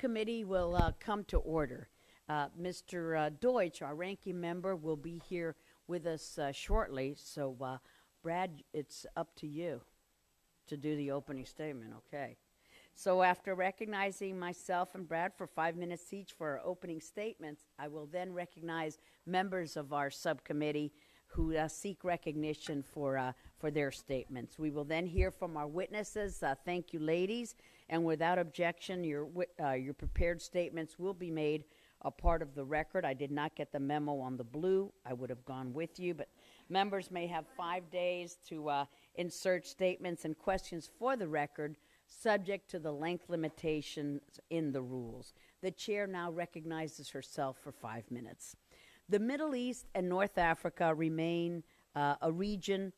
subcommittee will come to order. Mr. Deutsch, our ranking member, will be here with us shortly. So, Brad, it's up to you to do the opening statement, okay? So after recognizing myself and Brad for 5 minutes each for our opening statements, I will then recognize members of our subcommittee who seek recognition for their statements. We will then hear from our witnesses. Thank you, ladies. And without objection, your prepared statements will be made a part of the record. I did not get the memo on the blue. I would have gone with you, but members may have 5 days to insert statements and questions for the record, subject to the length limitations in the rules. The chair now recognizes herself for 5 minutes. The Middle East and North Africa remain a region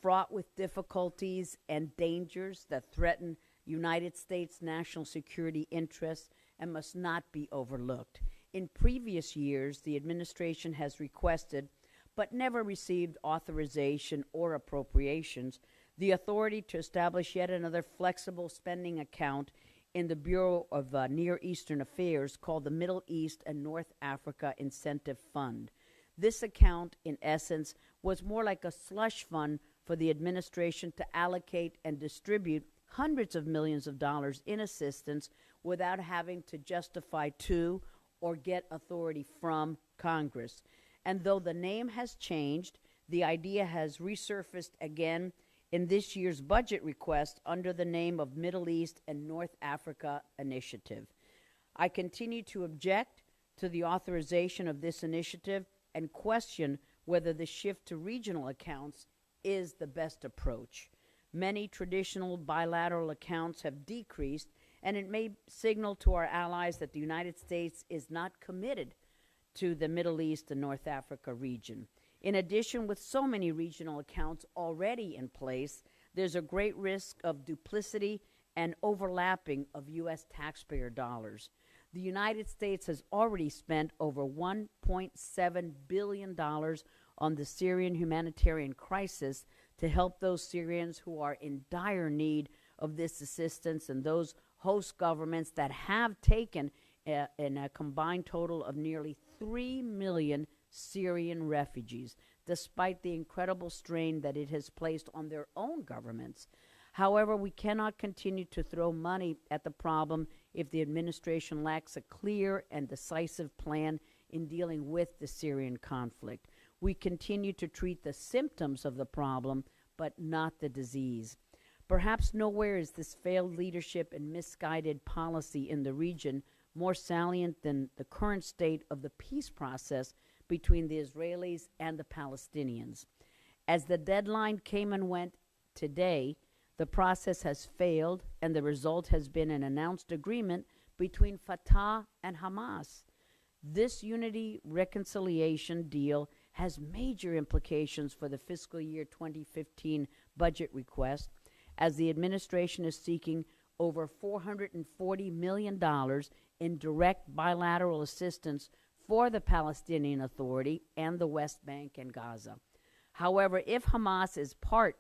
fraught with difficulties and dangers that threaten United States national security interests and must not be overlooked. In previous years, the administration has requested, but never received authorization or appropriations, the authority to establish yet another flexible spending account in the Bureau of Near Eastern Affairs called the Middle East and North Africa Incentive Fund. This account, in essence, was more like a slush fund for the administration to allocate and distribute hundreds of millions of dollars in assistance without having to justify to or get authority from Congress. And though the name has changed, the idea has resurfaced again in this year's budget request under the name of Middle East and North Africa Initiative. I continue to object to the authorization of this initiative and question whether the shift to regional accounts is the best approach. Many traditional bilateral accounts have decreased, and it may signal to our allies that the United States is not committed to the Middle East and North Africa region. In addition, with so many regional accounts already in place, there's a great risk of duplicity and overlapping of U.S. taxpayer dollars. The United States has already spent over $1.7 billion on the Syrian humanitarian crisis to help those Syrians who are in dire need of this assistance and those host governments that have taken in a combined total of nearly 3 million Syrian refugees, despite the incredible strain that it has placed on their own governments. However, we cannot continue to throw money at the problem if the administration lacks a clear and decisive plan in dealing with the Syrian conflict. We continue to treat the symptoms of the problem, but not the disease. Perhaps nowhere is this failed leadership and misguided policy in the region more salient than the current state of the peace process between the Israelis and the Palestinians. As the deadline came and went today, the process has failed, and the result has been an announced agreement between Fatah and Hamas. This unity reconciliation deal has major implications for the fiscal year 2015 budget request, as the administration is seeking over $440 million in direct bilateral assistance for the Palestinian Authority and the West Bank and Gaza. However, if Hamas is part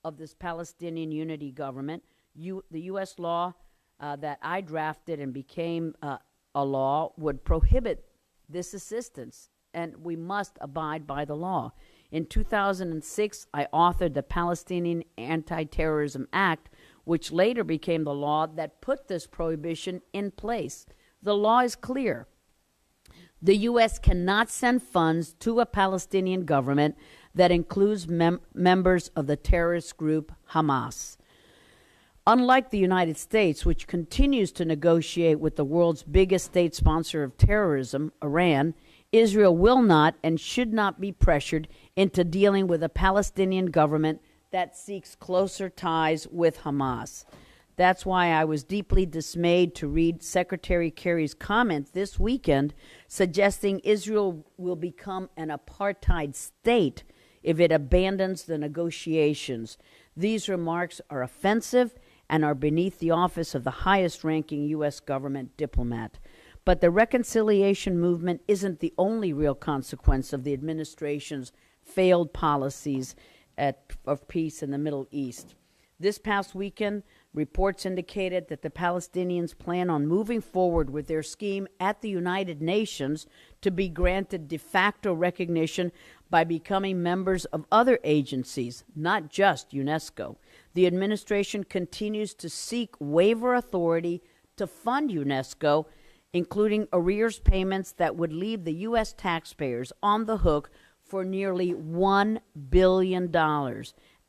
of this Palestinian unity government, the U.S. law that I drafted and became a law would prohibit this assistance, and we must abide by the law. In 2006, I authored the Palestinian Anti-Terrorism Act, which later became the law that put this prohibition in place. The law is clear. The U.S. cannot send funds to a Palestinian government that includes members of the terrorist group Hamas. Unlike the United States, which continues to negotiate with the world's biggest state sponsor of terrorism, Iran, Israel will not and should not be pressured into dealing with a Palestinian government that seeks closer ties with Hamas. That's why I was deeply dismayed to read Secretary Kerry's comment this weekend suggesting Israel will become an apartheid state if it abandons the negotiations. These remarks are offensive and are beneath the office of the highest-ranking U.S. government diplomat. But the reconciliation movement isn't the only real consequence of the administration's failed policies of peace in the Middle East. This past weekend, Reports indicated that the Palestinians plan on moving forward with their scheme at the United Nations to be granted de facto recognition by becoming members of other agencies, not just UNESCO. The administration continues to seek waiver authority to fund UNESCO, including arrears payments that would leave the U.S. taxpayers on the hook for nearly $1 billion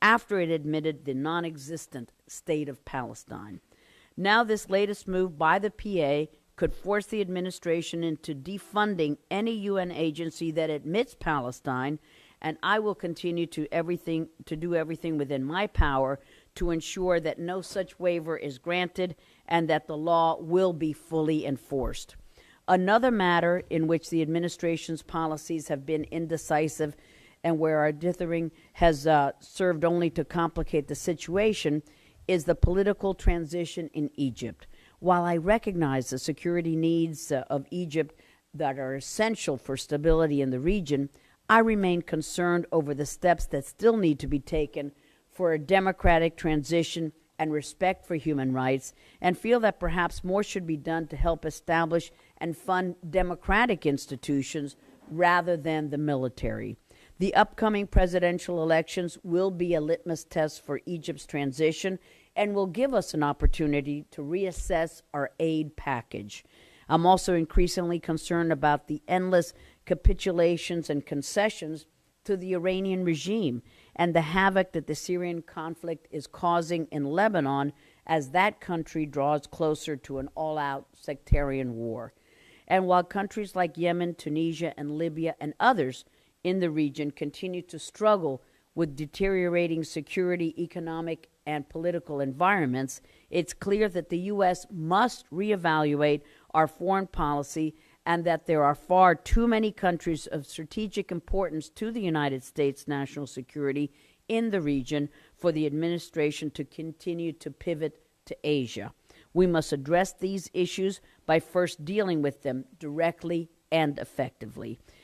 after it admitted the non-existent state of Palestine. Now, this latest move by the PA could force the administration into defunding any UN agency that admits Palestine, and I will continue to do everything within my power to ensure that no such waiver is granted and that the law will be fully enforced. Another matter in which the administration's policies have been indecisive and where our dithering has served only to complicate the situation is the political transition in Egypt. While I recognize the security needs of Egypt that are essential for stability in the region, I remain concerned over the steps that still need to be taken for a democratic transition and respect for human rights, and feel that perhaps more should be done to help establish and fund democratic institutions rather than the military. The upcoming presidential elections will be a litmus test for Egypt's transition and will give us an opportunity to reassess our aid package. I'm also increasingly concerned about the endless capitulations and concessions to the Iranian regime and the havoc that the Syrian conflict is causing in Lebanon as that country draws closer to an all-out sectarian war. And while countries like Yemen, Tunisia, and Libya and others in the region continue to struggle with deteriorating security, economic, and political environments, it's clear that the U.S. must reevaluate our foreign policy and that there are far too many countries of strategic importance to the United States' national security in the region for the administration to continue to pivot to Asia. We must address these issues by first dealing with them directly and effectively.